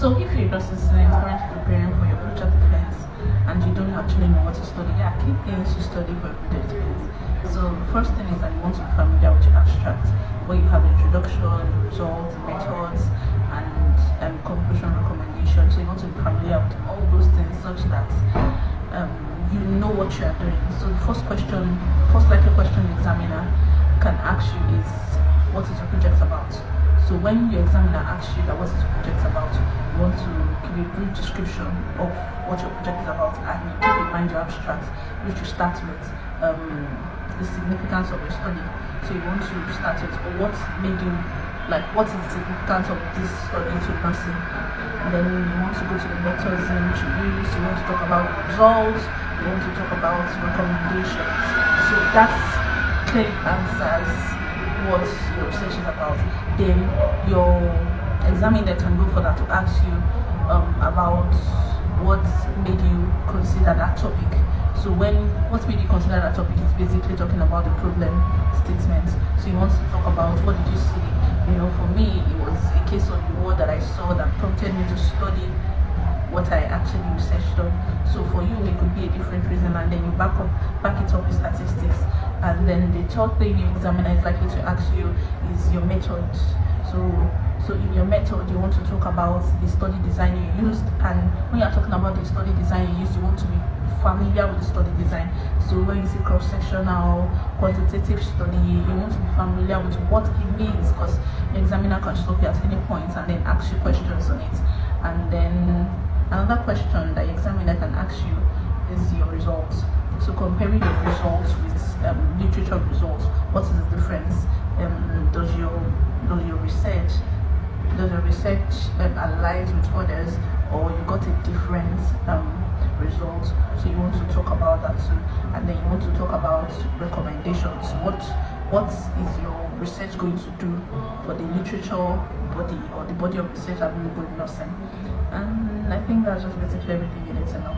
So if you're just a student currently preparing for your project defense and you don't actually know what to study, there are key things to study for your project defense. So the first thing is that you want to be familiar with your abstract, where you have introduction, results, methods, and conclusion recommendation. So you want to be familiar with all those things such that you know what you are doing. So the first likely question the examiner can ask you is, what is your project about? So when your examiner asks you that what is your project about, you want to give a brief description of what your project is about, and you keep in mind your abstract, which you start with the significance of your study. So you want to start with what made you, like, what is the significance of this study to nursing, and then you want to go to the methods in which you use, you want to talk about the results, you want to talk about recommendations. So that's clearly answers what your research is about. Then your examiner can go further to ask you about what made you consider that topic. So what made you consider that topic is basically talking about the problem statement. So you want to talk about what did you see. For me, it was a case of the war that I saw that prompted me to study what I actually researched on. So for you, it could be a different reason, and then you back it up with statistics. And then the third thing your examiner is likely to ask you is your method. So in your method, you want to talk about the study design you used, and when you're talking about the study design you used, you want to be familiar with the study design. So when you see cross-sectional, quantitative study, you want to be familiar with what it means, because the examiner can stop you at any point and then ask you questions on it. And then another question that the examiner can ask you is your results. So comparing your results with literature results, what is the difference? Does your research align with others, or you got a different result? So you want to talk about that too. And then you want to talk about recommendations. What is your research going to do for the literature body, or the body of research available in nursing? And I think that's just basically everything you need to know.